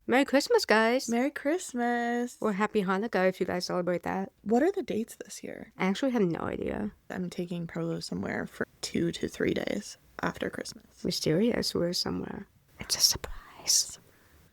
Merry Christmas, guys. Merry Christmas. Or Happy Hanukkah if you guys celebrate that. What are the dates this year? I actually have no idea. I'm taking Prolo somewhere for 2 to 3 days after Christmas. Mysterious. We're somewhere. It's a surprise.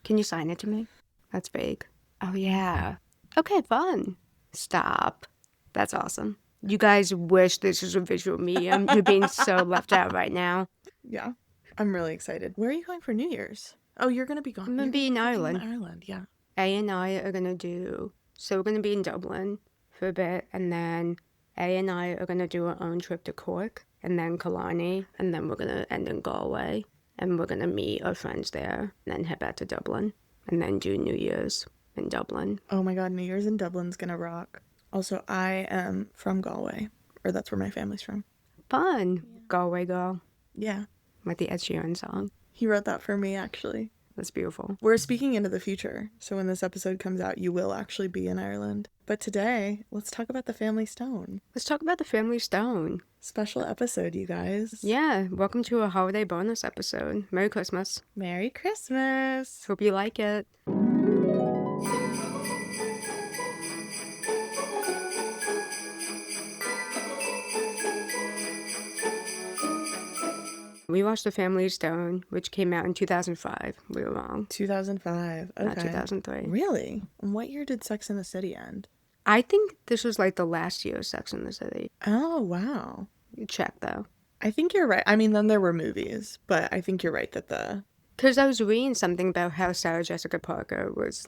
Can you sign it to me? That's vague. Oh, yeah. Okay, fun. Stop. That's awesome. You guys wish this was a visual medium. You're being so left out right now. Yeah. I'm really excited. Where are you going for New Year's? Oh, you're going to be gone. I'm going to be in Ireland. Yeah. A and I are going to do... So we're going to be in Dublin for a bit, and then A and I are going to do our own trip to Cork, and then Killarney, and then we're going to end in Galway, and we're going to meet our friends there, and then head back to Dublin, and then do New Year's in Dublin. Oh my God, New Year's in Dublin's going to rock. Also, I am from Galway, or that's where my family's from. Fun. Yeah. Galway girl. Yeah. Like the Ed Sheeran song. He wrote that for me, actually. That's beautiful. We're speaking into the future, so when this episode comes out, you will actually be in Ireland. But today, let's talk about the Family Stone. Let's talk about the Family Stone. Special episode, you guys. Yeah, welcome to a holiday bonus episode. Merry Christmas. Merry Christmas. Hope you like it. We watched The Family Stone, which came out in 2005. We were wrong. 2005. Okay. Not 2003. Really? And what year did Sex and the City end? I think this was like the last year of Sex and the City. Oh, wow. Check, though. I think you're right. I mean, then there were movies, but I think you're right that the... Because I was reading something about how Sarah Jessica Parker was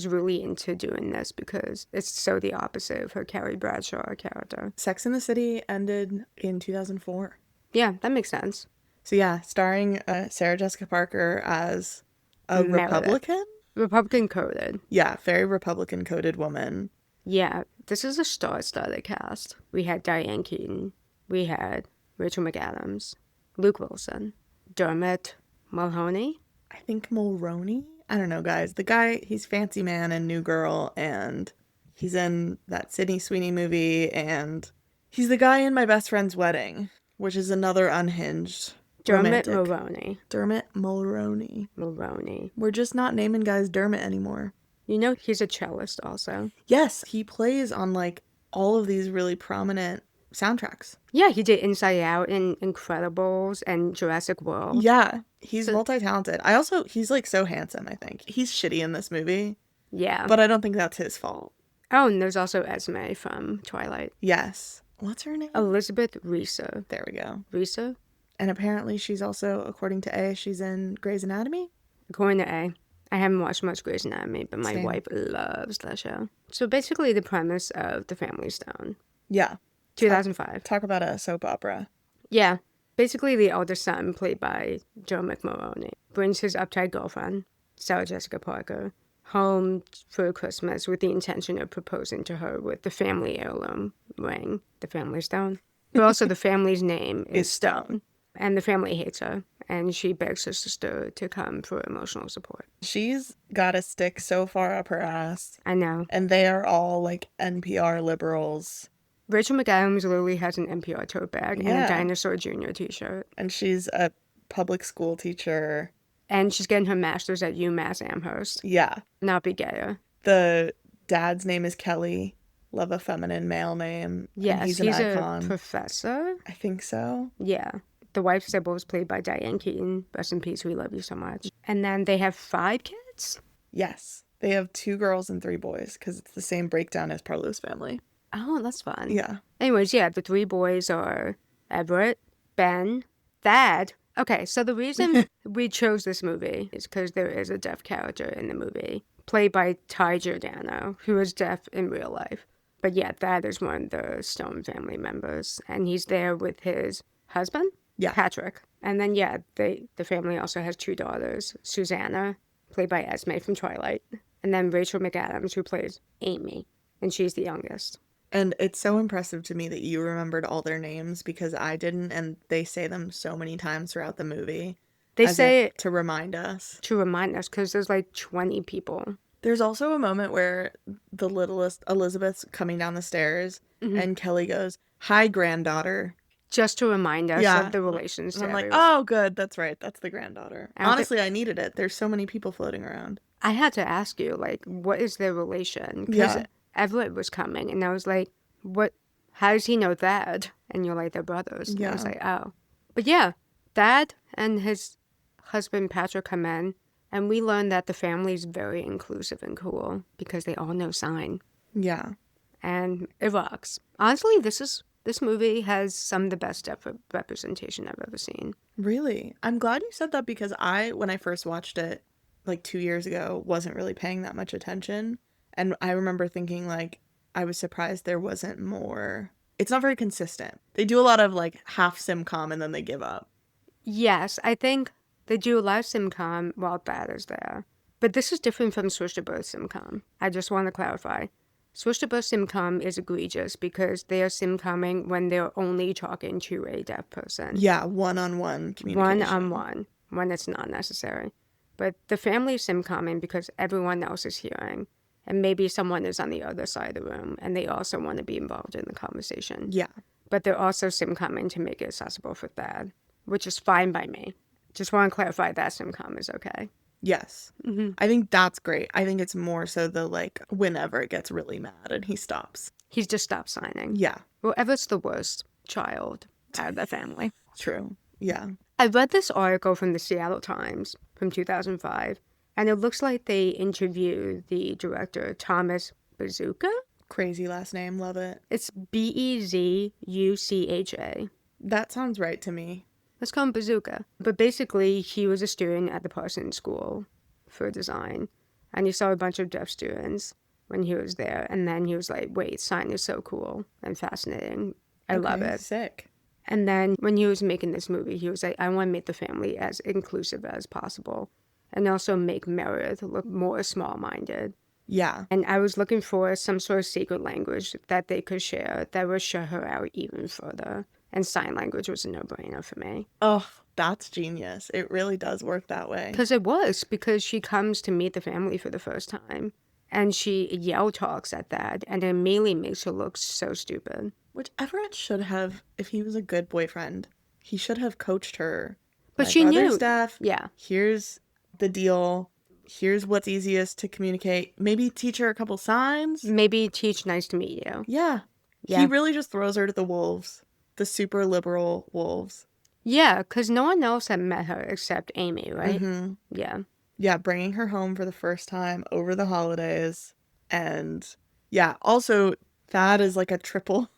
really into doing this because it's so the opposite of her Carrie Bradshaw character. Sex and the City ended in 2004. Yeah, that makes sense. So yeah, starring Sarah Jessica Parker as a Meredith. Republican? Republican-coded. Yeah, very Republican-coded woman. Yeah, this is a star-studded cast. We had Diane Keaton. We had Rachel McAdams. Luke Wilson. Dermot Mulroney. I think Mulroney? I don't know, guys. The guy, he's Fancy Man in New Girl, and he's in that Sydney Sweeney movie, and he's the guy in My Best Friend's Wedding, which is another unhinged... Dermot romantic. Mulroney. Dermot Mulroney. Mulroney. We're just not naming guys Dermot anymore. You know he's a cellist also. Yes, he plays on like all of these really prominent soundtracks. Yeah, he did Inside Out and Incredibles and Jurassic World. Yeah, he's multi-talented. He's like so handsome, I think. He's shitty in this movie. Yeah. But I don't think that's his fault. Oh, and there's also Esme from Twilight. Yes. What's her name? Elizabeth Reeser. There we go. Reeser? And apparently she's also, according to A, she's in Grey's Anatomy? According to A. I haven't watched much Grey's Anatomy, but my Same. wife loves that show. So basically the premise of The Family Stone. Yeah. 2005. Talk about a soap opera. Yeah. Basically the elder son, played by Joe McMulroney, brings his uptight girlfriend, Sarah Jessica Parker, home for Christmas with the intention of proposing to her with the family heirloom ring, the Family Stone. But also the family's name is Stone. And the family hates her, and she begs her sister to come for emotional support. She's got a stick so far up her ass. I know. And they are all, like, NPR liberals. Rachel McAdams literally has an NPR tote bag and a Dinosaur Jr. t-shirt. And she's a public school teacher. And she's getting her master's at UMass Amherst. Yeah. Not be gayer. The dad's name is Kelly. Love a feminine male name. Yes, he's an icon. A professor. I think so. Yeah. The wife, Sybil, was played by Diane Keaton. Rest in peace, we love you so much. And then they have 5 kids? Yes. They have 2 girls and 3 boys, because it's the same breakdown as Parlo's family. Oh, that's fun. Yeah. Anyways, yeah, the 3 boys are Everett, Ben, Thad. Okay, so the reason we chose this movie is because there is a deaf character in the movie, played by Ty Giordano, who is deaf in real life. But yeah, Thad is one of the Stone family members, and he's there with his husband? Yeah. Patrick. And then, yeah, the family also has 2 daughters. Susanna, played by Esme from Twilight. And then Rachel McAdams, who plays Amy. And she's the youngest. And it's so impressive to me that you remembered all their names because I didn't, and they say them so many times throughout the movie. They say it to remind us. To remind us, because there's like 20 people. There's also a moment where the littlest Elizabeth's coming down the stairs, and Kelly goes, "Hi, granddaughter." just to remind us Yeah. of the relations And to I'm like, everyone. oh, good. That's right. That's the granddaughter. I don't Honestly, I needed it. There's so many people floating around. I had to ask you, like, what is their relation? Because Yeah. Everett was coming, and I was like, what? How does he know that? And you're like, they're brothers. And I was Yeah. like, oh. But yeah, Dad and his husband Patrick come in, and we learn that the family is very inclusive and cool because they all know sign. Yeah. And it rocks. Honestly, this movie has some of the best depth of representation I've ever seen. Really? I'm glad you said that because when I first watched it, like 2 years ago, wasn't really paying that much attention. And I remember thinking, like, I was surprised there wasn't more. It's not very consistent. They do a lot of, like, half simcom and then they give up. Yes, I think they do a lot of simcom while Dad is there. But this is different from Switch to Birth simcom. I just want to clarify. Switch to Birth simcom is egregious because they are simcomming when they're only talking to a deaf person. Yeah, one-on-one communication. One-on-one, when it's not necessary. But the family is simcomming because everyone else is hearing. And maybe someone is on the other side of the room and they also want to be involved in the conversation. Yeah. But they're also simcomming to make it accessible for Dad, which is fine by me. Just want to clarify that simcom is okay. Yes. Mm-hmm. I think that's great. I think it's more so the, like, whenever it gets really mad and he stops. He's just stopped signing. Yeah. Well, Everett's the worst child out of the family. True. Yeah. I read this article from the Seattle Times from 2005, and it looks like they interviewed the director, Thomas Bazooka. Crazy last name. Love it. It's Bezucha. That sounds right to me. Let's call him Bazooka. But basically, he was a student at the Parsons School for design, and he saw a bunch of deaf students when he was there, and then he was like, wait, sign is so cool and fascinating. I love it. Sick. And then when he was making this movie, he was like, I want to make the family as inclusive as possible and also make Meredith look more small-minded. Yeah. And I was looking for some sort of secret language that they could share that would show her out even further. And sign language was a no-brainer for me. Oh, that's genius. It really does work that way. Because she comes to meet the family for the first time. And she yell talks at that, and it immediately makes her look so stupid. Which Everett should have, if he was a good boyfriend, he should have coached her. But she knew. Stuff. Yeah. Here's the deal. Here's what's easiest to communicate. Maybe teach her a couple signs. Maybe teach nice to meet you. Yeah. He really just throws her to the wolves. The super liberal wolves. Yeah, because no one else had met her except Amy, right? Mm-hmm. Yeah. Yeah, bringing her home for the first time over the holidays. And yeah, also Thad is like a triple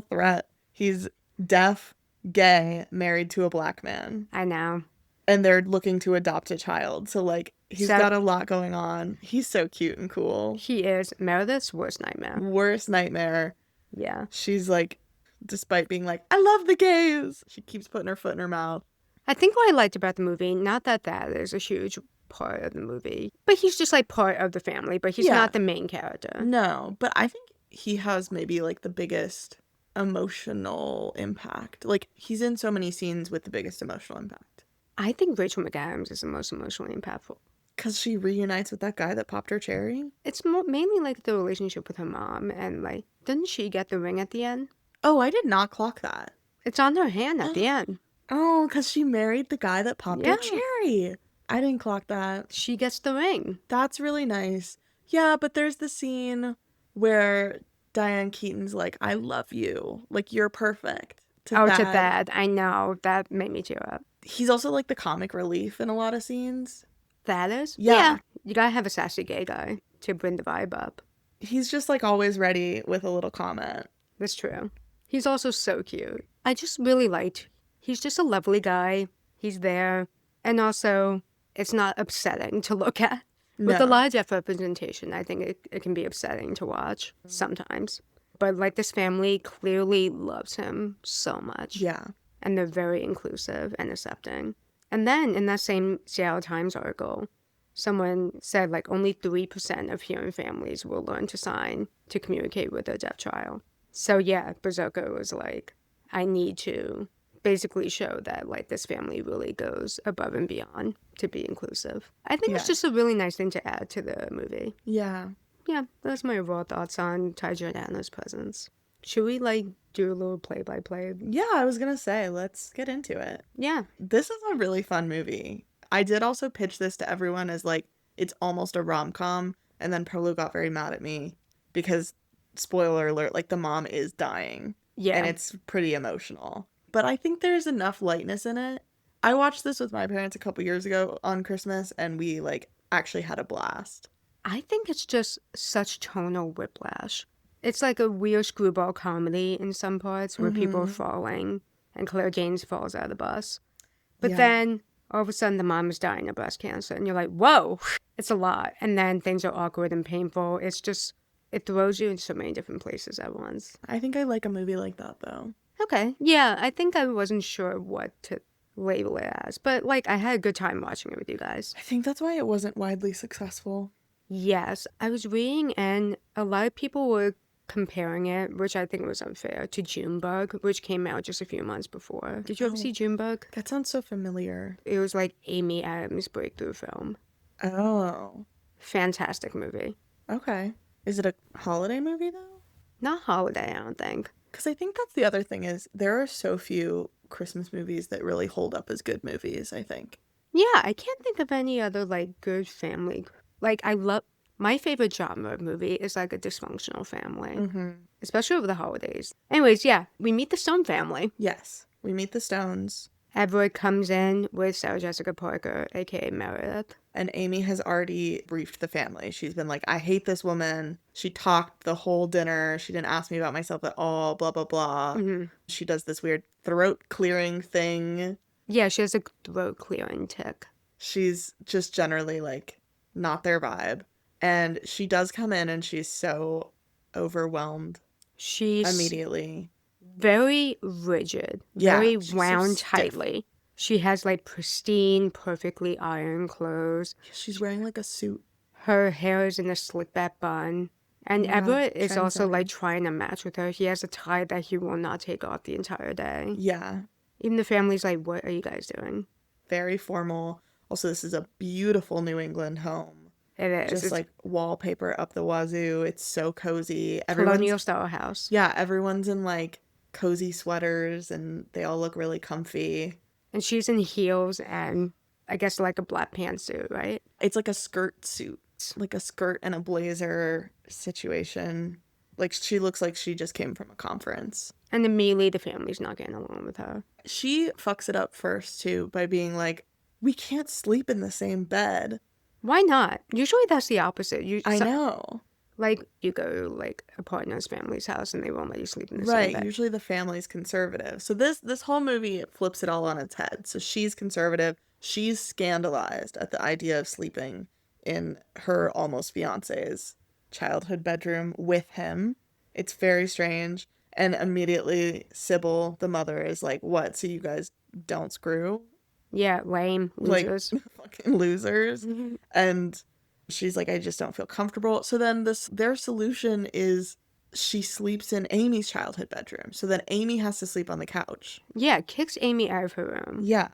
threat. He's deaf, gay, married to a black man. I know. And they're looking to adopt a child. So, like, he's got a lot going on. He's so cute and cool. He is Meredith's worst nightmare. Worst nightmare. Yeah. She's like, despite being like, I love the gays, she keeps putting her foot in her mouth. I think what I liked about the movie, not that is a huge part of the movie, but he's just like part of the family, but he's not the main character. No, but I think he has maybe like the biggest emotional impact. Like, he's in so many scenes with the biggest emotional impact. I think Rachel McAdams is the most emotionally impactful. Because she reunites with that guy that popped her cherry? It's mainly like the relationship with her mom, and like, didn't she get the ring at the end? Oh, I did not clock that. It's on her hand at the end. Oh, because she married the guy that popped her cherry. I didn't clock that. She gets the ring. That's really nice. Yeah, but there's the scene where Diane Keaton's like, I love you. Like, you're perfect. To Thad. I know. That made me tear up. He's also like the comic relief in a lot of scenes. That is? Yeah. You gotta have a sassy gay guy to bring the vibe up. He's just like always ready with a little comment. That's true. He's also so cute. I just really liked. He's just a lovely guy. He's there. And also, it's not upsetting to look at. No. With a lot of deaf representation, I think it can be upsetting to watch sometimes. But like, this family clearly loves him so much. Yeah. And they're very inclusive and accepting. And then in that same Seattle Times article, someone said like only 3% of hearing families will learn to sign to communicate with their deaf child. So yeah, Bazooka was like, I need to basically show that like this family really goes above and beyond to be inclusive. I think it's just a really nice thing to add to the movie. Yeah. Yeah, that's my overall thoughts on Ty Giordano's presence. Should we, like, do a little play-by-play? Yeah, I was gonna say, let's get into it. Yeah. This is a really fun movie. I did also pitch this to everyone as, like, it's almost a rom-com, and then Prolo got very mad at me because, spoiler alert, like, the mom is dying. Yeah. And it's pretty emotional. But I think there's enough lightness in it. I watched this with my parents a couple years ago on Christmas, and we, like, actually had a blast. I think it's just such tonal whiplash. It's like a weird screwball comedy in some parts where people are falling and Claire Danes falls out of the bus. But Yeah. then all of a sudden the mom is dying of breast cancer and you're like, whoa, it's a lot. And then things are awkward and painful. It's just, it throws you in so many different places at once. I think I like a movie like that, though. Okay. Yeah, I think I wasn't sure what to label it as. But, like, I had a good time watching it with you guys. I think that's why it wasn't widely successful. Yes, I was reading and a lot of people were comparing it, which I think was unfair, to Junebug, which came out just a few months before. Did you ever see Junebug? That sounds so familiar. It was like Amy Adams' breakthrough film. Oh. Fantastic movie. Okay. Is it a holiday movie, though? Not holiday, I don't think. Because I think that's the other thing is there are so few Christmas movies that really hold up as good movies, I think. Yeah, I can't think of any other, like, good family. Like, I love... My favorite genre of movie is, like, a dysfunctional family. Especially over the holidays. Anyways, yeah, we meet the Stone family. Yes. We meet the Stones. Everett comes in with Sarah Jessica Parker, a.k.a. Meredith. And Amy has already briefed the family. She's been like, I hate this woman. She talked the whole dinner. She didn't ask me about myself at all, blah, blah, blah. She does this weird throat clearing thing. Yeah, she has a throat clearing tick. She's just generally, like, not their vibe. And she does come in and she's so overwhelmed She's immediately. very rigid, Yeah, very she's so wound stiff. tightly. She has, like, pristine, perfectly ironed clothes. She's wearing, like, a suit. Her hair is in a slick back bun. And Yeah, Everett is also, trendsetter. like, trying to match with her. He has a tie that he will not take off the entire day. Yeah. Even the family's like, what are you guys doing? Very formal. Also, this is a beautiful New England home. It is. Just, It's like, wallpaper up the wazoo. It's so cozy. colonial style house. Yeah, everyone's in, like, cozy sweaters, and they all look really comfy. And she's in heels and, I guess, like a black pantsuit, right? It's like a skirt suit. Like a skirt and a blazer situation. Like, she looks like she just came from a conference. And immediately the family's not getting along with her. She fucks it up first, too, by being like, we can't sleep in the same bed. Why not? Usually that's the opposite. I know. Like, you go to, like, a partner's family's house and they won't let you sleep in the same Right, bed. usually the family's conservative. So this whole movie, it flips it all on its head. So she's conservative. She's scandalized at the idea of sleeping in her almost fiance's childhood bedroom with him. It's very strange. And immediately Sybil, the mother, is like, what? So you guys don't screw? Yeah, lame. Losers. Like, fucking losers. And she's like, I just don't feel comfortable. So then their solution is she sleeps in Amy's childhood bedroom. So then Amy has to sleep on the couch. Yeah, kicks Amy out of her room. Yeah.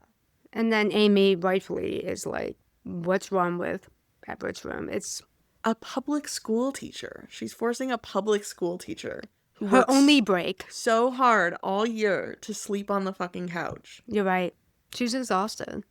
And then Amy rightfully is like, what's wrong with Everett's room? It's A public school teacher. She's forcing a public school teacher who her works only break. so hard all year to sleep on the fucking couch. You're right. She's exhausted.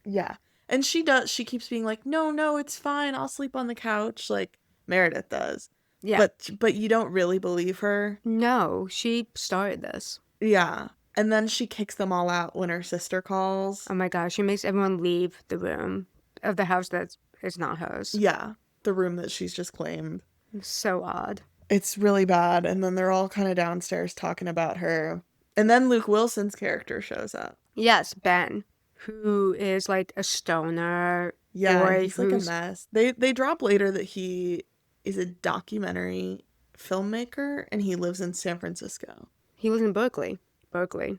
Yeah. And she keeps being like, no, it's fine. I'll sleep on the couch, like Meredith does. Yeah. But you don't really believe her. No, she started this. Yeah. And then she kicks them all out when her sister calls. Oh my gosh, she makes everyone leave the room of the house that is not hers. Yeah. The room that she's just claimed. So odd. It's really bad. And then they're all kind of downstairs talking about her. And then Luke Wilson's character shows up. Yes, Ben, who is like a stoner. Yeah, boy he's like a mess. They drop later that he is a documentary filmmaker and he lives in San Francisco. He lives in Berkeley.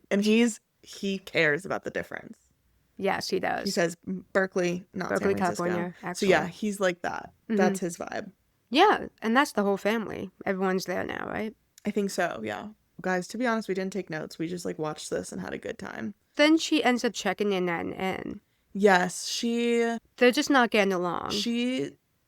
And he cares about the difference. Yes, he does. He says Berkeley, not Berkeley, San Francisco. California, So actually. yeah, he's like that. That's his vibe. Yeah, and that's the whole family. Everyone's there now, right? I think so, yeah. Guys, to be honest, we didn't take notes. We just like watched this and had a good time. Then she ends up checking in at an inn. Yes, They're just not getting along.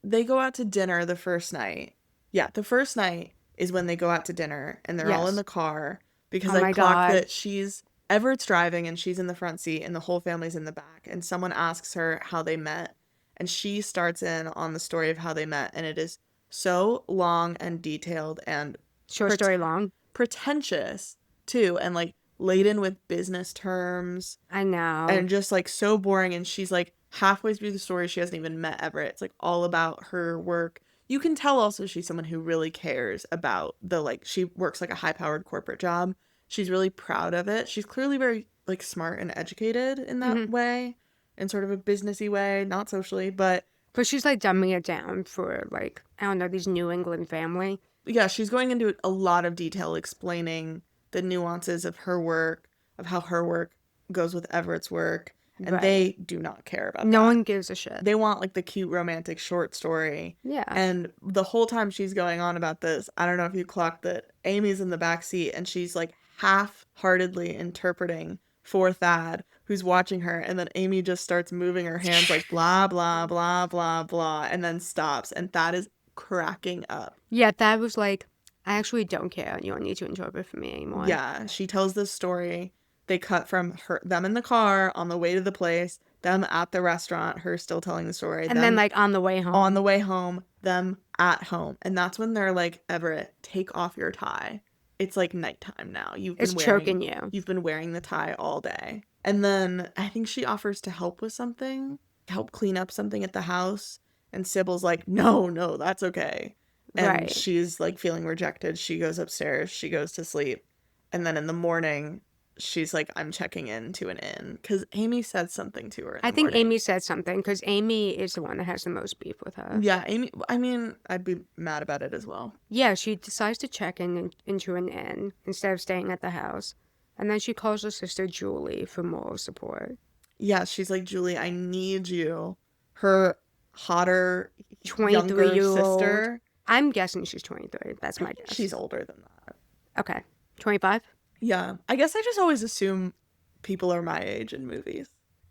they go out to dinner the first night. Yeah, the first night, is when they go out to dinner and they're all in Yes. the car because Oh I my clocked God. that Everett's driving and she's in the front seat and the whole family's in the back. And someone asks her how they met. And she starts in on the story of how they met. And it is so long and detailed and Short story long. pretentious too. And like laden with business terms. I know. And just like so boring. And she's like halfway through the story, she hasn't even met Everett. It's like all about her work. You can tell also she's someone who really cares about she works like a high powered corporate job. She's really proud of it. She's clearly very like smart and educated in that way, in sort of a businessy way, not socially, but she's like dumbing it down for like, I don't know, these New England family. yeah, she's going into a lot of detail explaining the nuances of her work, of how her work goes with Everett's work, and they do not care about that. No one gives a shit. They want like the cute romantic short story. Yeah. And the whole time she's going on about this, I don't know if you clocked that Amy's in the back seat and she's like half-heartedly interpreting for Thad, who's watching her, and then Amy just starts moving her hands like blah blah blah blah blah and then stops, and Thad is cracking up. Yeah, Thad was like, I actually don't care. You don't need to interpret for me anymore. Yeah, she tells this story. They cut from them in the car on the way to the place, them at the restaurant, her still telling the story. And then like on the way home. On the way home, them at home. And that's when they're like, Everett, take off your tie. It's like nighttime now. It's choking you. You've been wearing the tie all day. And then I think she offers to help with something, help clean up something at the house. And Sybil's like, no, that's okay. And she's like feeling rejected. She goes upstairs. She goes to sleep. And then in the morning, she's like, I'm checking into an inn. Because Amy said something to her. I think Amy said something because Amy is the one that has the most beef with her. Yeah, Amy, I mean, I'd be mad about it as well. Yeah, she decides to check into an inn instead of staying at the house. And then she calls her sister Julie for moral support. Yeah, she's like, Julie, I need you. Her hotter, 23-year-old sister. I'm guessing she's 23. That's my guess. She's older than that. Okay. 25? Yeah. I guess I just always assume people are my age in movies.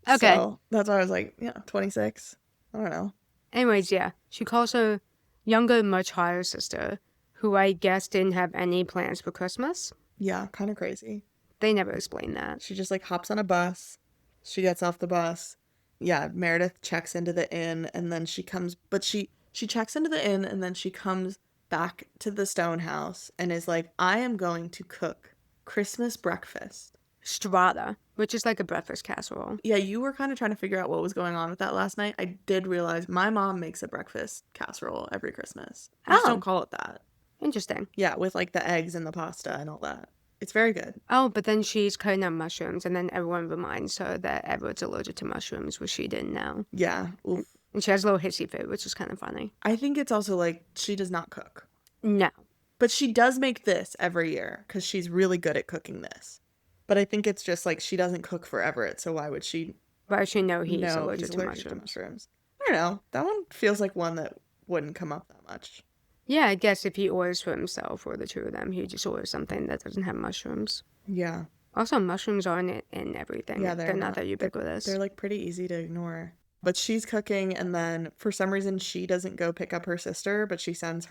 Okay. So that's why I was like, 26. I don't know. Anyways, yeah. She calls her younger, much hotter sister, who I guess didn't have any plans for Christmas. Yeah, kind of crazy. They never explain that. She just like hops on a bus. She gets off the bus. Yeah, Meredith checks into the inn and then she comes, but she checks into the inn and then she comes back to the stone house and is like, I am going to cook Christmas breakfast. Strata, which is like a breakfast casserole. Yeah, you were kind of trying to figure out what was going on with that last night. I did realize my mom makes a breakfast casserole every Christmas. I just don't call it that. Interesting. Yeah, with like the eggs and the pasta and all that. It's very good. Oh, but then she's cutting up mushrooms, and then everyone reminds her that Everett's allergic to mushrooms, which she didn't know. Yeah. Oof. And she has a little hissy fit, which is kind of funny. I think it's also like she does not cook. No. But she does make this every year because she's really good at cooking this. But I think it's just like she doesn't cook for Everett, so why would she? Why would she know he's allergic to mushrooms? I don't know. That one feels like one that wouldn't come up that much. Yeah, I guess if he orders for himself or the two of them, he just orders something that doesn't have mushrooms. Yeah. Also, mushrooms aren't in everything. Yeah, they're not that ubiquitous. They're like pretty easy to ignore. But she's cooking, and then for some reason she doesn't go pick up her sister, but she sends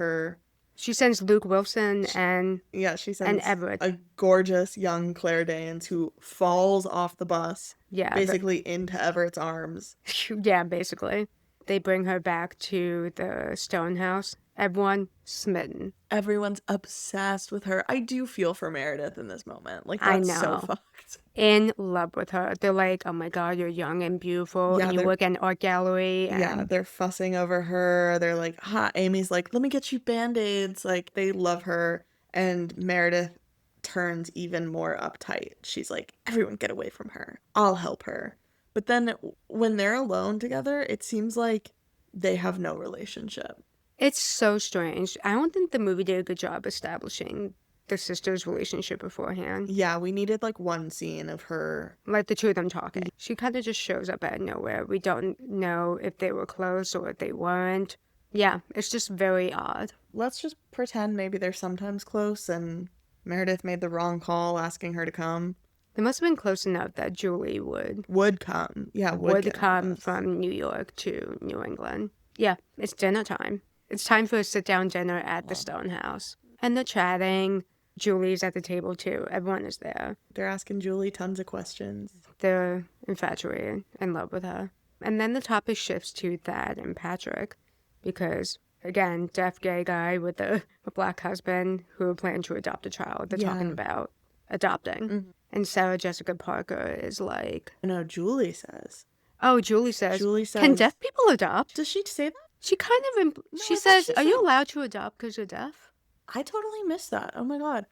Luke Wilson and Everett, a gorgeous young Claire Danes who falls off the bus, basically into Everett's arms. Yeah, basically. They bring her back to the stone house. Everyone smitten. Everyone's obsessed with her. I do feel for Meredith in this moment. Like, that's so fucked. In love with her. They're like, oh my God, you're young and beautiful. Yeah, and you work at an art gallery. And... yeah, they're fussing over her. They're like, Amy's like, let me get you Band-Aids. Like, they love her. And Meredith turns even more uptight. She's like, everyone get away from her. I'll help her. But then when they're alone together, it seems like they have no relationship. It's so strange. I don't think the movie did a good job establishing the sisters' relationship beforehand. Yeah, we needed like one scene of her. Like the two of them talking. She kind of just shows up out of nowhere. We don't know if they were close or if they weren't. Yeah, it's just very odd. Let's just pretend maybe they're sometimes close and Meredith made the wrong call asking her to come. They must have been close enough that Julie would come. Yeah, would come from New York to New England. Yeah, it's dinner time. It's time for a sit-down dinner at the Stone House. And they're chatting. Julie's at the table too. Everyone is there. They're asking Julie tons of questions. They're infatuated, in love with her. And then the topic shifts to Thad and Patrick because, again, deaf gay guy with a black husband who plan to adopt a child. They're talking about adopting. Mm-hmm. And Sarah Jessica Parker is like... No, Julie says. Oh, Julie says, can deaf people adopt? Does she say that? She kind of... she says, are you allowed to adopt because you're deaf? I totally missed that. Oh my god.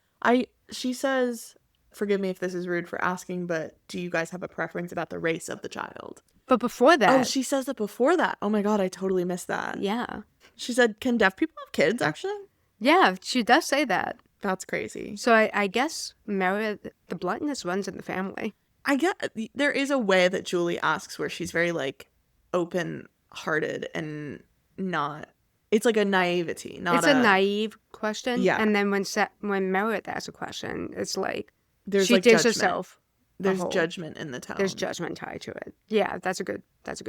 She says, forgive me if this is rude for asking, but do you guys have a preference about the race of the child? But before that... Oh, she says that before that. Oh my god, I totally missed that. Yeah. She said, can deaf people have kids, actually? Yeah, she does say that. That's crazy. So I guess Meredith, the bluntness runs in the family. I get there is a way that Julie asks where she's very like open-hearted and not. It's like a naivety, not. It's a naive question. Yeah. And then when Meredith asks a question, it's like she like digs herself. There's judgment in the tone. There's judgment tied to it. Yeah, that's a good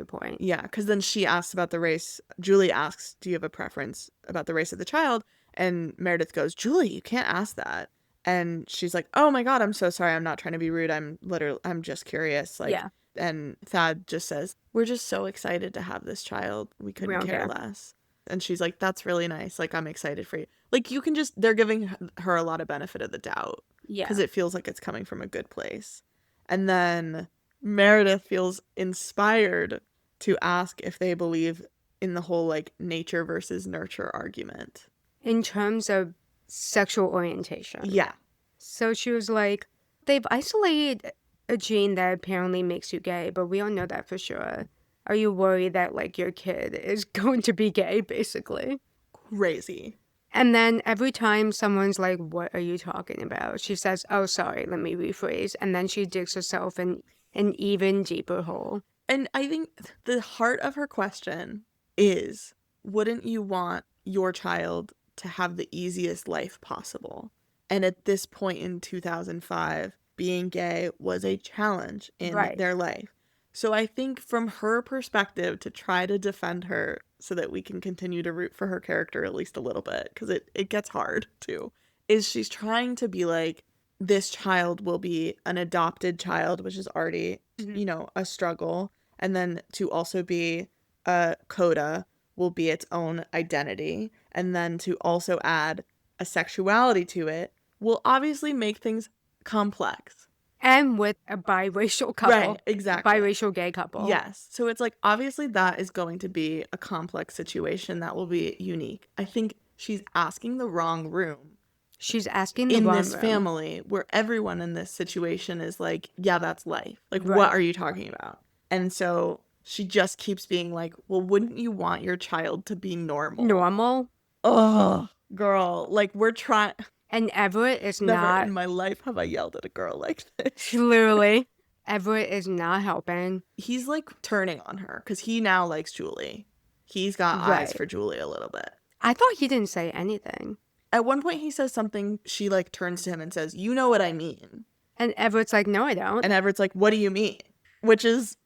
point. Yeah, because then she asks about the race. Julie asks, "Do you have a preference about the race of the child?" And Meredith goes, "Julie, you can't ask that." And she's like, "Oh my god, I'm so sorry. I'm not trying to be rude. I'm just curious." Like, yeah. And Thad just says, "We're just so excited to have this child. We couldn't care less." And she's like, "That's really nice. Like, I'm excited for you." Like, you can just, they're giving her a lot of benefit of the doubt. Yeah. Because it feels like it's coming from a good place. And then Meredith feels inspired to ask if they believe in the whole, like, nature versus nurture argument. In terms of sexual orientation. Yeah. So she was like, they've isolated a gene that apparently makes you gay, but we don't know that for sure. Are you worried that, like, your kid is going to be gay, basically? Crazy. And then every time someone's like, what are you talking about? She says, oh, sorry, let me rephrase. And then she digs herself in an even deeper hole. And I think the heart of her question is, wouldn't you want your child to have the easiest life possible? And at this point in 2005, being gay was a challenge in their life. So I think from her perspective, to try to defend her so that we can continue to root for her character at least a little bit, because it gets hard too, is she's trying to be like, this child will be an adopted child, which is already, you know, a struggle. And then to also be a coda will be its own identity. And then to also add a sexuality to it will obviously make things complex. And with a biracial couple. Right, exactly. Biracial gay couple. Yes. So it's like, obviously that is going to be a complex situation that will be unique. I think she's asking the wrong room. She's asking the wrong room. In this family where everyone in this situation is like, yeah, that's life. Like, what are you talking about? And so she just keeps being like, well, wouldn't you want your child to be normal? Normal? Oh, girl. Like, we're trying... And Everett is Never not... in my life have I yelled at a girl like this. Literally. Everett is not helping. He's, like, turning on her because he now likes Julie. He's got eyes for Julie a little bit. I thought he didn't say anything. At one point he says something, she, like, turns to him and says, you know what I mean. And Everett's like, no, I don't. And Everett's like, what do you mean? Which is,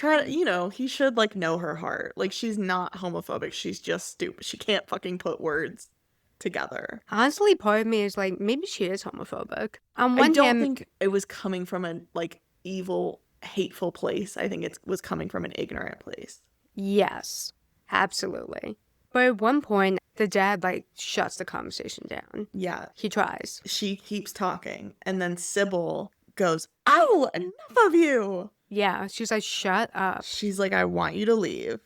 you know, he should, like, know her heart. Like, she's not homophobic. She's just stupid. She can't fucking put words together. Honestly, part of me is like, maybe she is homophobic. I don't think it was coming from a, like, evil, hateful place. I think it was coming from an ignorant place. Yes, absolutely. But at one point, the dad, like, shuts the conversation down. Yeah. He tries. She keeps talking. And then Sybil goes, ow, enough of you. Yeah, she's like, shut up. She's like, I want you to leave.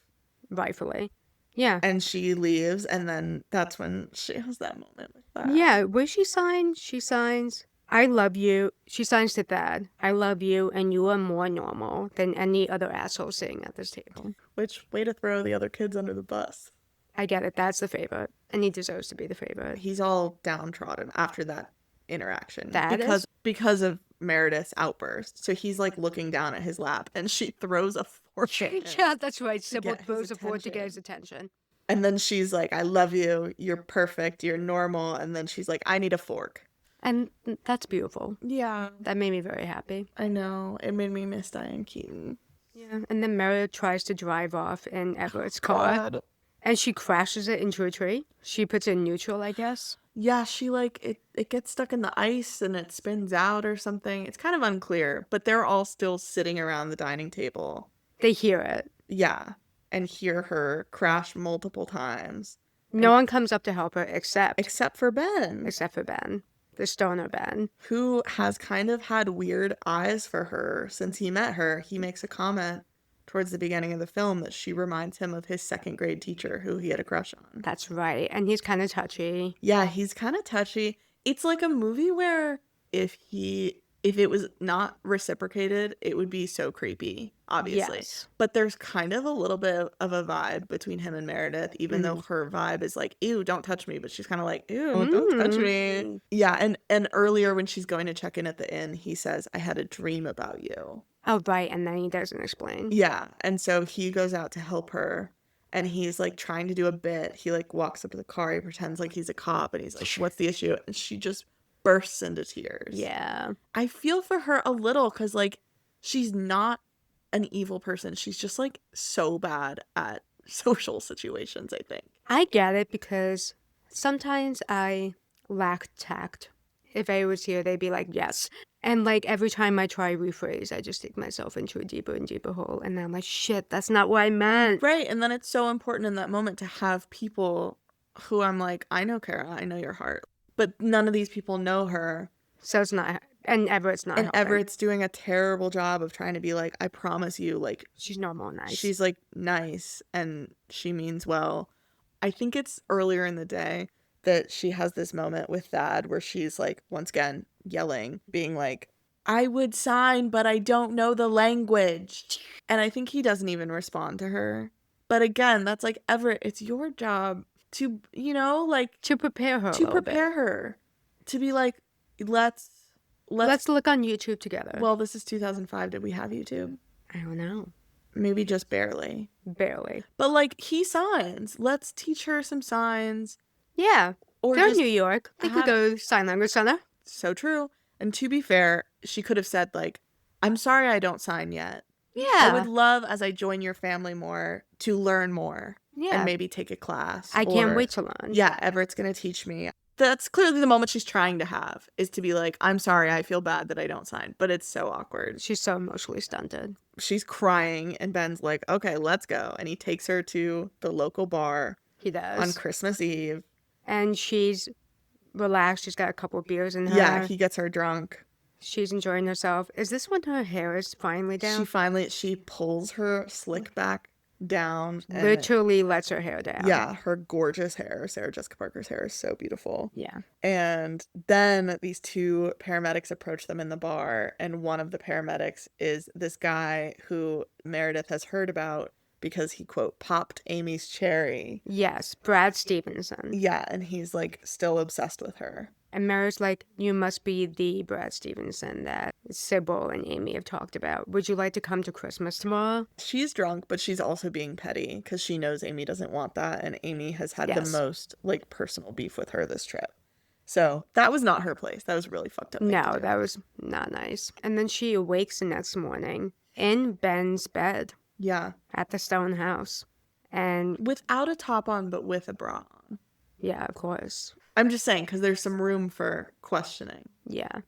Rightfully. Yeah. And she leaves, and then that's when she has that moment with that. Yeah, where she signs, I love you. She signs to Thad. I love you, and you are more normal than any other asshole sitting at this table. Which, way to throw the other kids under the bus. I get it. That's the favorite. And he deserves to be the favorite. He's all downtrodden after that interaction. That because of Meredith's outburst. So he's, like, looking down at his lap, and she throws a fork at him. Yeah, that's right. Sybil throws a fork to get his attention. And then she's like, I love you. You're perfect. You're normal. And then she's like, I need a fork. And that's beautiful. Yeah. That made me very happy. I know. It made me miss Diane Keaton. Yeah. And then Meredith tries to drive off in Everett's car. God. And she crashes it into a tree. She puts it in neutral, I guess. Yeah, she like it gets stuck in the ice and it spins out or something. It's kind of unclear, but they're all still sitting around the dining table. They hear it. Yeah, and hear her crash multiple times. No one comes up to help her except For Ben, for Ben, the stoner Ben. who has kind of had weird eyes for her since he met her. He makes a comment towards the beginning of the film that she reminds him of his second grade teacher who he had a crush on. That's right. And he's kind of touchy. Yeah, he's kind of touchy. It's like a movie where if it was not reciprocated, it would be so creepy, obviously. Yes. But there's kind of a little bit of a vibe between him and Meredith, even though her vibe is like, ew, don't touch me. But she's kind of like, ew, don't touch me. Yeah, and earlier when she's going to check in at the inn, he says, I had a dream about you. Oh, right. And then he doesn't explain. Yeah, and so he goes out to help her. And he's like trying to do a bit. He like walks up to the car. He pretends like he's a cop. And he's like, what's the issue? And she just bursts into tears. Yeah. I feel for her a little because like she's not an evil person. She's just like so bad at social situations, I think. I get it because sometimes I lack tact. If I was here, they'd be like, yes. And like every time I try rephrase, I just dig myself into a deeper and deeper hole. And then I'm like, shit, that's not what I meant. Right. And then it's so important in that moment to have people who I'm like, I know Kara, I know your heart. But none of these people know her. So it's not, and Everett's not. And helping. Everett's doing a terrible job of trying to be like, I promise you, like, she's normal and nice. She's like nice and she means well. I think it's earlier in the day that she has this moment with Thad where she's like, once again, yelling, being like, I would sign, but I don't know the language. And I think he doesn't even respond to her. But again, that's like, Everett, it's your job to, you know, like, to prepare her. To be like, let's look on YouTube together. Well, this is 2005. Did we have YouTube? I don't know. Maybe just barely. Barely. But like, he signs. Let's teach her some signs. Yeah. Or they're in New York. They could go sign language center. So true. And to be fair, she could have said like, I'm sorry I don't sign yet. Yeah. I would love, as I join your family more, to learn more. Yeah. And maybe take a class. I can't wait to learn. Yeah, Everett's going to teach me. That's clearly the moment she's trying to have, is to be like, I'm sorry, I feel bad that I don't sign. But it's so awkward. She's so emotionally stunted. She's crying, and Ben's like, okay, let's go. And he takes her to the local bar. He does. On Christmas Eve. And she's relaxed. She's got a couple of beers in her. Yeah, he gets her drunk. She's enjoying herself. Is this when her hair is finally down? She pulls her slick back down. Literally lets her hair down. Yeah, her gorgeous hair. Sarah Jessica Parker's hair is so beautiful. Yeah. And then these two paramedics approach them in the bar, and one of the paramedics is this guy who Meredith has heard about because he, quote, popped Amy's cherry. Yes, Brad Stevenson. Yeah, and he's like still obsessed with her. And Mary's like, you must be the Brad Stevenson that Sybil and Amy have talked about. Would you like to come to Christmas tomorrow? She's drunk, but she's also being petty because she knows Amy doesn't want that. And Amy has had the most like personal beef with her this trip. So that was not her place. That was really fucked up. No, that was not nice. And then she awakes the next morning in Ben's bed. Yeah. At the stone house. And without a top on, but with a bra on. Yeah, of course. I'm just saying, because there's some room for questioning. Yeah.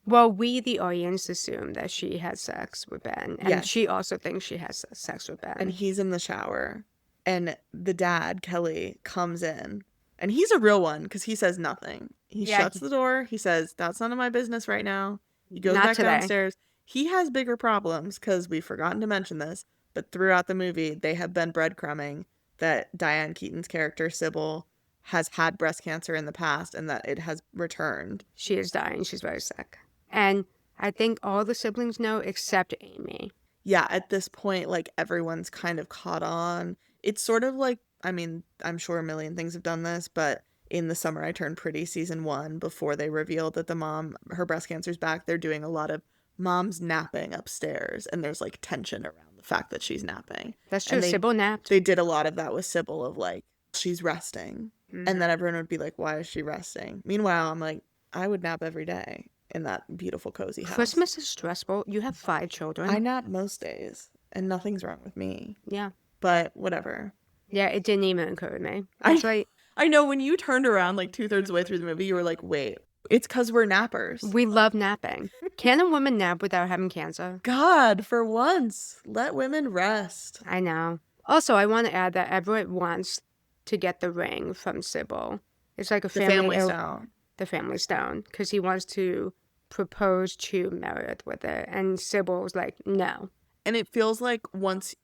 Well, we, the audience, assume that she had sex with Ben. And she also thinks she has sex with Ben. And he's in the shower. And the dad, Kelly, comes in. And he's a real one, because he says nothing. He shuts the door. He says, that's none of my business right now. He goes back downstairs. He has bigger problems, because we've forgotten to mention this. But throughout the movie, they have been breadcrumbing that Diane Keaton's character, Sybil, has had breast cancer in the past and that it has returned. She is dying. She's very sick. And I think all the siblings know except Amy. Yeah, at this point, like, everyone's kind of caught on. It's sort of like, I mean, I'm sure a million things have done this, but in The Summer I Turned Pretty season 1, before they revealed that the mom, her breast cancer's back, they're doing a lot of mom's napping upstairs. And there's, like, tension around the fact that she's napping. That's true. Sybil napped. They did a lot of that with Sybil of, like, she's resting. Mm-hmm. And then everyone would be like, why is she resting? Meanwhile, I'm like, I would nap every day in that beautiful, cozy house. Christmas is stressful. You have 5 children. I nap most days, and nothing's wrong with me. Yeah. But whatever. Yeah, it didn't even occur to me. I- Actually, I know when you turned around like 2/3 of the way through the movie, you were like, wait, it's because we're nappers. we love napping. Can a woman nap without having cancer? God, for once, let women rest. I know. Also, I want to add that Everett wants to get the ring from Sybil. It's like a The family family stone. The family stone, because he wants to propose to Meredith with it, and Sybil's like, no. And it feels like once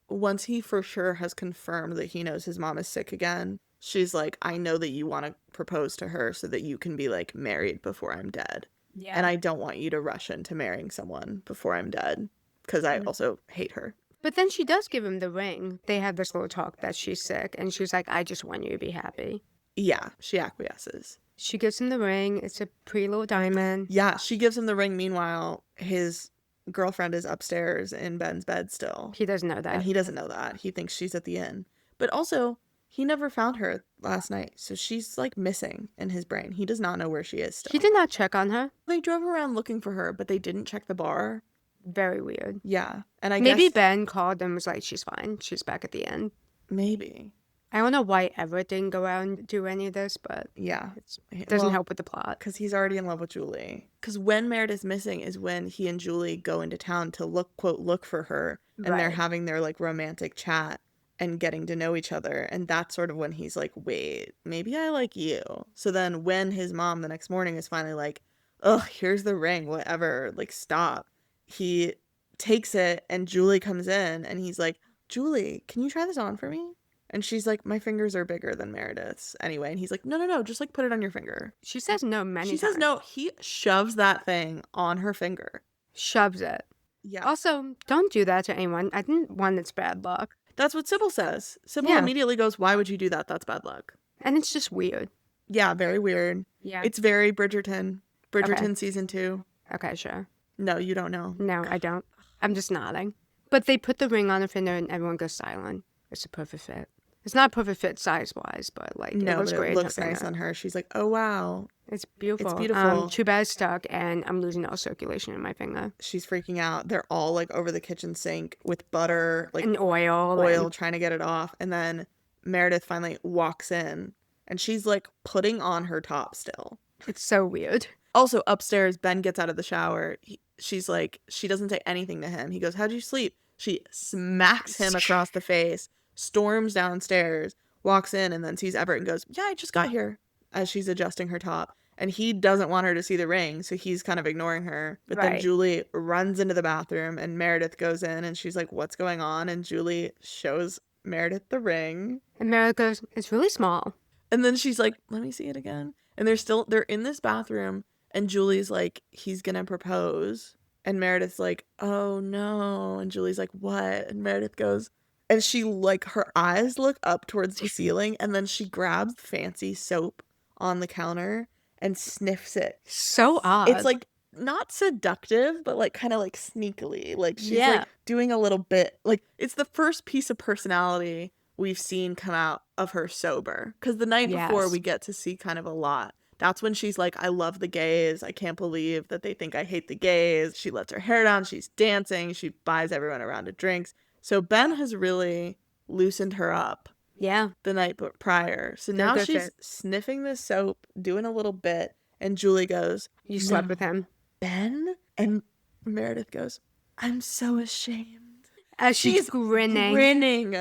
he for sure has confirmed that he knows his mom is sick again, she's like, I know that you want to propose to her so that you can be like married before I'm dead. Yeah. And I don't want you to rush into marrying someone before I'm dead, because I also hate her. But then she does give him the ring. They have this little talk that she's sick, and she's like, I just want you to be happy. Yeah, she acquiesces. She gives him the ring. It's a pretty little diamond. Yeah, she gives him the ring. Meanwhile, his girlfriend is upstairs in Ben's bed still. He doesn't know that. And he doesn't know that. He thinks she's at the inn. But also, he never found her last night, so she's like missing in his brain. He does not know where she is still. He did not check on her. They drove around looking for her, but they didn't check the bar. Very weird. Yeah. And I Maybe guess Ben called and was like, she's fine. She's back at the inn. maybe. I don't know why Everett didn't go out and do any of this, but Yeah. it doesn't help with the plot. Because he's already in love with Julie. Because when Meredith's missing is when he and Julie go into town to look for her. And they're Right. having their like romantic chat and getting to know each other. And that's sort of when he's like, wait, maybe I like you. So then when his mom the next morning is finally like, ugh, here's the ring, whatever, like stop. He takes it and Julie comes in and he's like, Julie, can you try this on for me? And she's like, my fingers are bigger than Meredith's anyway. And he's like, no, just like put it on your finger. She says no many She times. says no. He shoves that thing on her finger. Shoves it. Yeah. Also, don't do that to anyone. I think one, it's bad luck. That's what Sybil says. Sybil Yeah. immediately goes, why would you do that? That's bad luck. And it's just weird. Yeah, very weird. Yeah. It's very Bridgerton. Bridgerton season 2. Okay, sure. No, you don't know. No, I don't. I'm just nodding. But they put the ring on her finger and everyone goes silent. It's a perfect fit. It's not a perfect fit size-wise, but like No, it looks but great. it looks on her nice finger. on her. She's like, oh, wow. It's beautiful. It's beautiful. Too bad it's stuck and I'm losing all circulation in my finger. She's freaking out. They're all like over the kitchen sink with butter, like And oil. oil, And trying to get it off. And then Meredith finally walks in and she's like putting on her top still. it's so weird. Also, upstairs, Ben gets out of the shower. She's like, she doesn't say anything to him. He goes, how'd you sleep? She smacks him across the face, storms downstairs, walks in, and then sees Everett and goes, yeah, I just got here, as she's adjusting her top. And he doesn't want her to see the ring, so he's kind of ignoring her. But then Right. Julie runs into the bathroom, and Meredith goes in, and she's like, what's going on? And Julie shows Meredith the ring. And Meredith goes, it's really small. And then she's like, let me see it again. And they're in this bathroom, and Julie's like, he's gonna propose. And Meredith's like, oh no. And Julie's like, what? And Meredith goes, and she like, her eyes look up towards the ceiling, and then she grabs fancy soap on the counter and sniffs it. So odd. It's like not seductive, but like kind of like sneakily. Like she's Yeah. like doing a little bit. Like it's the first piece of personality we've seen come out of her sober. Because the night before Yes. we get to see kind of a lot. That's when she's like, I love the gays. I can't believe that they think I hate the gays. She lets her hair down. She's dancing. She buys everyone a round of drinks. So Ben has really loosened her up Yeah. the night prior. So They're now good she's fit. sniffing the soap, doing a little bit. And Julie goes, You slept "No, with him. Ben?" And Meredith goes, I'm so ashamed. As she's grinning. Grinning.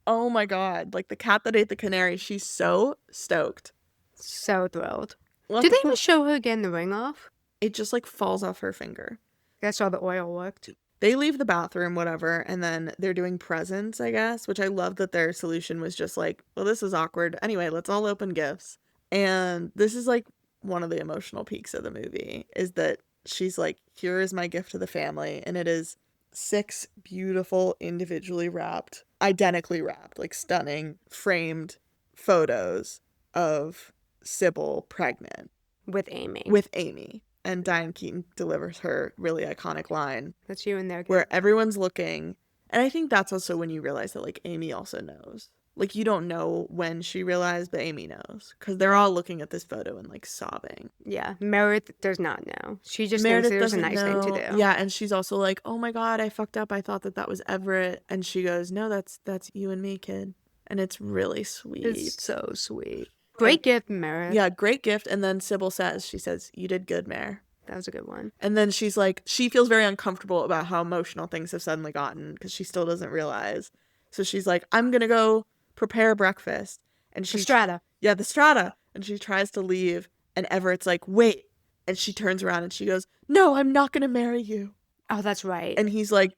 Oh my God. Like the cat that ate the canary. She's so stoked. So thrilled. Well, Did they even show her getting the ring off? it just like falls off her finger. That's how the oil worked. They leave the bathroom, whatever, and then they're doing presents, I guess, which I love that their solution was just like, well, this is awkward. Anyway, let's all open gifts. And this is like one of the emotional peaks of the movie is that she's like, here is my gift to the family. And it is 6 beautiful, individually wrapped, identically wrapped, like stunning, framed photos of Sybil pregnant With Amy. with Amy. And Diane Keaton delivers her really iconic line That's you in there. where everyone's looking. And I think that's also when you realize that like Amy also knows. Like you don't know when she realized, but Amy knows. Because they're all looking at this photo and like sobbing. Yeah. Meredith does not know. She just Meredith thinks it was a doesn't nice know. thing to do. Yeah, and she's also like, oh my God, I fucked up. I thought that was Everett. And she goes, no, that's you and me, kid. And it's really sweet. It's so sweet. Great gift, Meredith. Yeah, great gift. And then Sybil says, you did good, Mare. That was a good one. And then she's like, she feels very uncomfortable about how emotional things have suddenly gotten because she still doesn't realize. So she's like, I'm going to go prepare breakfast. And The strata. Yeah, the strata. And she tries to leave. And Everett's like, wait. And she turns around and she goes, no, I'm not going to marry you. Oh, that's right. And he's like,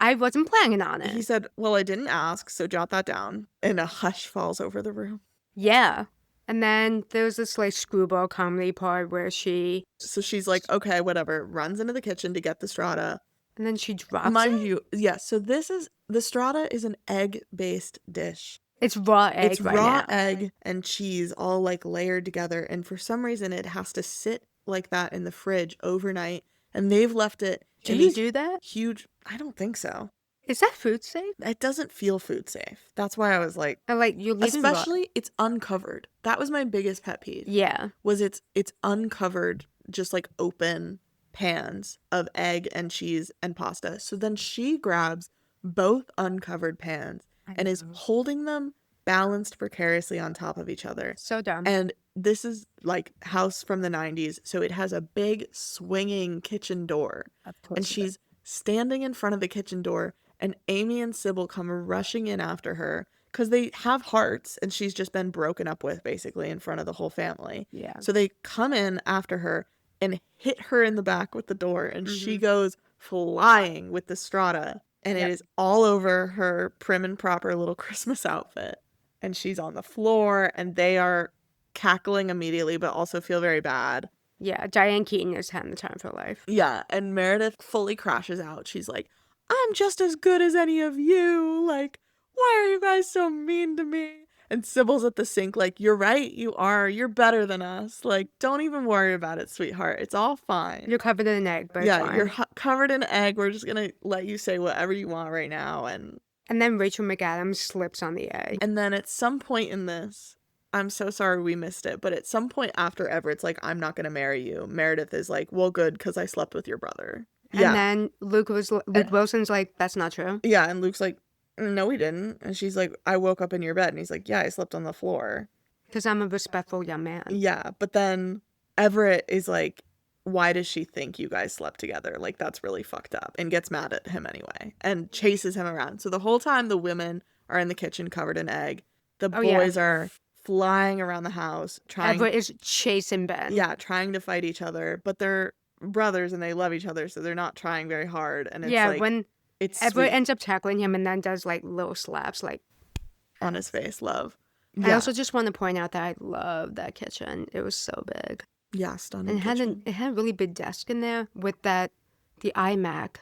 I wasn't planning on it. he said, well, I didn't ask, so jot that down. And a hush falls over the room. Yeah. And then there's this like screwball comedy part where So she's like, okay, whatever, runs into the kitchen to get the strata. And then she drops Mind it. you, yeah, so the strata is an egg-based dish. It's raw egg It's right raw now. egg and cheese all like layered together. And for some reason, it has to sit like that in the fridge overnight. And they've left it Can in you these do that? huge, I don't think so. Is that food safe? It doesn't feel food safe. That's why I was like, Or like you're leaving raw. especially it's uncovered. That was my biggest pet peeve. Yeah. Was it's uncovered, just like open pans of egg and cheese and pasta. So then she grabs both uncovered pans and is holding them balanced precariously on top of each other. So dumb. And this is like house from the 90s, so it has a big swinging kitchen door. Of course And it she's standing in front of the kitchen door, and Amy and Sybil come rushing in after her because they have hearts, and she's just been broken up with basically in front of the whole family. Yeah. So they come in after her and hit her in the back with the door, and she goes flying with the strata, and it is all over her prim and proper little Christmas outfit. And she's on the floor, and they are cackling immediately, but also feel very bad. Yeah, Diane Keaton is having the time of her life. Yeah, and Meredith fully crashes out. She's like, I'm just as good as any of you. Like, why are you guys so mean to me? And Sybil's at the sink like, you're right, you are. You're better than us. Like, don't even worry about it, sweetheart. It's all fine. You're covered in an egg, but yeah, it's fine. you're covered in egg. We're just going to let you say whatever you want right now. And then Rachel McAdams slips on the egg. And then at some point in this, I'm so sorry we missed it, but at some point after Everett's like, I'm not going to marry you, Meredith is like, well, good, because I slept with your brother. And then Luke Wilson's like, that's not true. Yeah, and Luke's like, no, he didn't. And she's like, I woke up in your bed. And he's like, yeah, I slept on the floor. Because I'm a respectful young man. Yeah, but then Everett is like, why does she think you guys slept together? Like, that's really fucked up. And gets mad at him anyway. And chases him around. So the whole time the women are in the kitchen covered in egg. The boys are flying around the house. Everett is chasing Ben. Yeah, trying to fight each other. But they're brothers and they love each other. So they're not trying very hard. And it's like, when it's Everett ends up tackling him and then does like little slaps like on his face, love. I also just want to point out that I love that kitchen. It was so big. Yeah, stunning. And it had a really big desk in there with the iMac,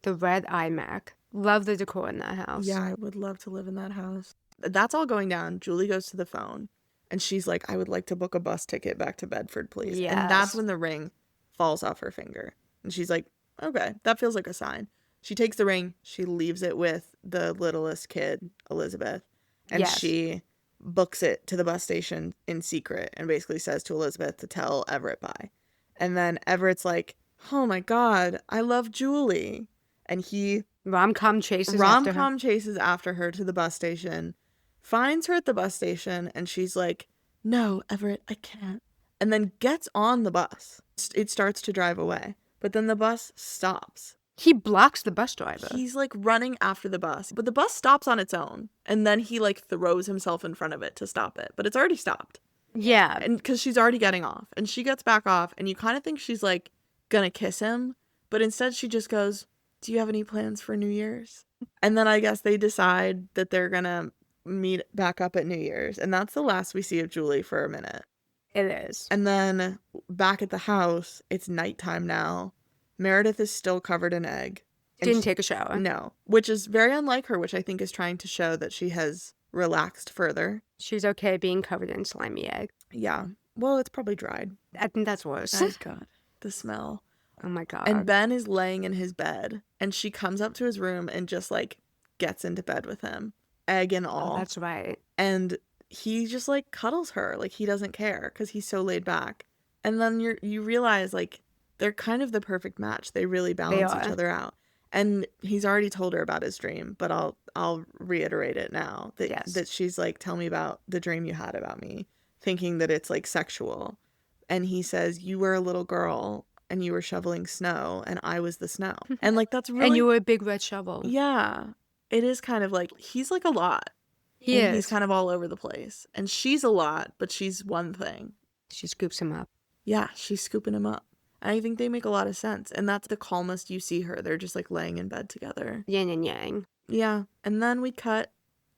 the red iMac. Love the decor in that house. Yeah, I would love to live in that house. That's all going down. Julie goes to the phone and she's like, I would like to book a bus ticket back to Bedford, please. Yes. And that's when the ring falls off her finger. And she's like, okay, that feels like a sign. She takes the ring. She leaves it with the littlest kid, Elizabeth. And she books it to the bus station in secret and basically says to Elizabeth to tell Everett bye. And then Everett's like, oh my God, I love Julie. And he rom-com chases after her to the bus station, finds her at the bus station, and she's like, no, Everett, I can't. And then gets on the bus. It starts to drive away. But then the bus stops. He blocks the bus driver. He's like running after the bus, but the bus stops on its own. And then he like throws himself in front of it to stop it, but it's already stopped. Yeah. And because she's already getting off, and she gets back off, and you kind of think she's like gonna kiss him, but instead she just goes, do you have any plans for New Year's? And then I guess they decide that they're gonna meet back up at New Year's. And that's the last we see of Julie for a minute. It is. And then back at the house, it's nighttime now. Meredith is still covered in egg. Didn't take a shower. No, which is very unlike her, which I think is trying to show that she has relaxed further. She's okay being covered in slimy egg. Yeah. Well, it's probably dried. I think that's worse. Oh, God. The smell. Oh, my God. And Ben is laying in his bed, and she comes up to his room and just, like, gets into bed with him. Egg and all. Oh, that's right. And he just, like, cuddles her. Like, he doesn't care because he's so laid back. And then you realize, like, they're kind of the perfect match. They really balance each other out. And he's already told her about his dream, but I'll reiterate it now. That Yes. that she's like, tell me about the dream you had about me, thinking that it's like sexual. And he says, you were a little girl and you were shoveling snow and I was the snow. And like that's really And you were a big red shovel. Yeah. It is kind of like he's like a lot. He And is. he's kind of all over the place. And she's a lot, but she's one thing. She scoops him up. Yeah, she's scooping him up. And I think they make a lot of sense. And that's the calmest you see her. They're just like laying in bed together. Yin and yang. Yeah. And then we cut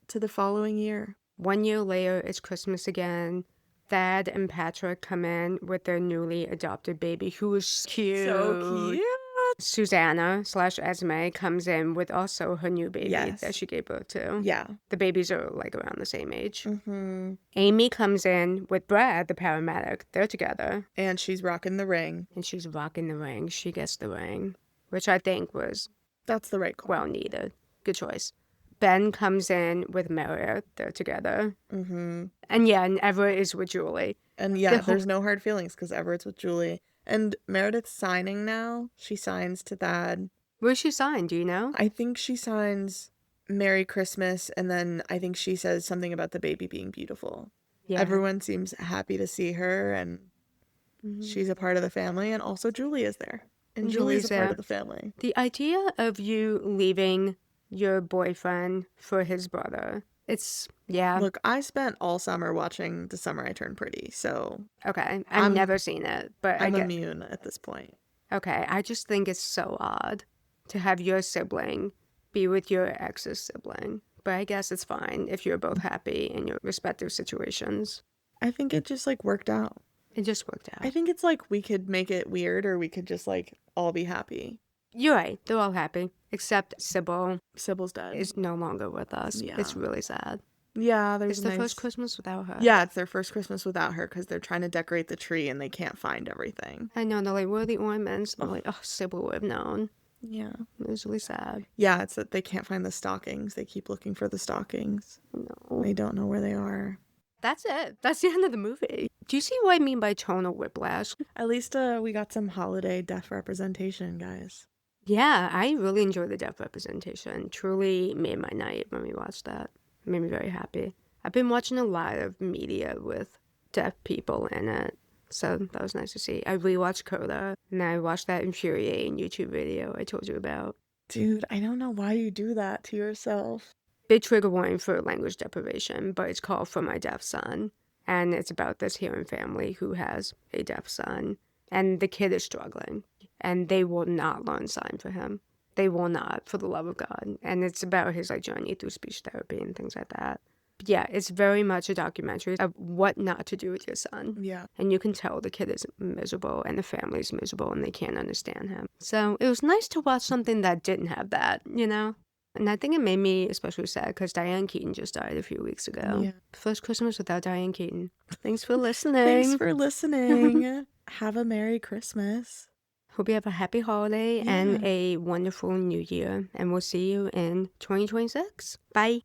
to the following year. 1 year later, it's Christmas again. Thad and Patrick come in with their newly adopted baby, who is cute. So cute. Susanna/Esme comes in with also her new baby Yes. that she gave birth to. Yeah. The babies are like around the same age. Mm-hmm. Amy comes in with Brad, the paramedic. They're together. And she's rocking the ring. And she's rocking the ring. She gets the ring, which I think was That's the right call. well needed. Good choice. Ben comes in with Meredith. They're together. Mm-hmm. And yeah, and Everett is with Julie. And yeah, there's no hard feelings because Everett's with Julie. And Meredith's signing now. She signs to Thad. Where's she signed? Do you know? I think she signs Merry Christmas, and then I think she says something about the baby being beautiful. Yeah. Everyone seems happy to see her, and she's a part of the family, and also Julie is there. And Julie's a part of the family. The idea of you leaving your boyfriend for his brother, it's, yeah. Look, I spent all summer watching The Summer I Turned Pretty, so Okay, I've never seen it, but I'm immune at this point. Okay, I just think it's so odd to have your sibling be with your ex's sibling. But I guess it's fine if you're both happy in your respective situations. I think it just like worked out. It just worked out. I think it's like we could make it weird or we could just like all be happy. You're right. They're all happy. Except Sybil Sybil's dead. is no longer with us. Yeah. It's really sad. Yeah, there's It's their first Christmas without her. Yeah, it's their first Christmas without her because they're trying to decorate the tree and they can't find everything. I know. They're like, where are the ornaments? And I'm like, oh, Sybil would have known. Yeah. It was really sad. Yeah, it's that they can't find the stockings. They keep looking for the stockings. No. They don't know where they are. That's it. That's the end of the movie. Do you see what I mean by tonal whiplash? At least we got some holiday deaf representation, guys. Yeah, I really enjoyed the deaf representation. Truly made my night when we watched that. It made me very happy. I've been watching a lot of media with deaf people in it, so that was nice to see. I rewatched Coda, and I watched that infuriating YouTube video I told you about. Dude, I don't know why you do that to yourself. Big trigger warning for language deprivation, but it's called For My Deaf Son, and it's about this hearing family who has a deaf son, and the kid is struggling, and they will not learn sign for him. They will not, for the love of God. And it's about his like journey through speech therapy and things like that. But yeah, it's very much a documentary of what not to do with your son. Yeah. And you can tell the kid is miserable and the family's miserable and they can't understand him. So it was nice to watch something that didn't have that, you know? And I think it made me especially sad because Diane Keaton just died a few weeks ago. Yeah. First Christmas without Diane Keaton. Thanks for listening. Thanks for listening. Have a Merry Christmas. Hope you have a happy holiday and a wonderful new year. And we'll see you in 2026. Bye.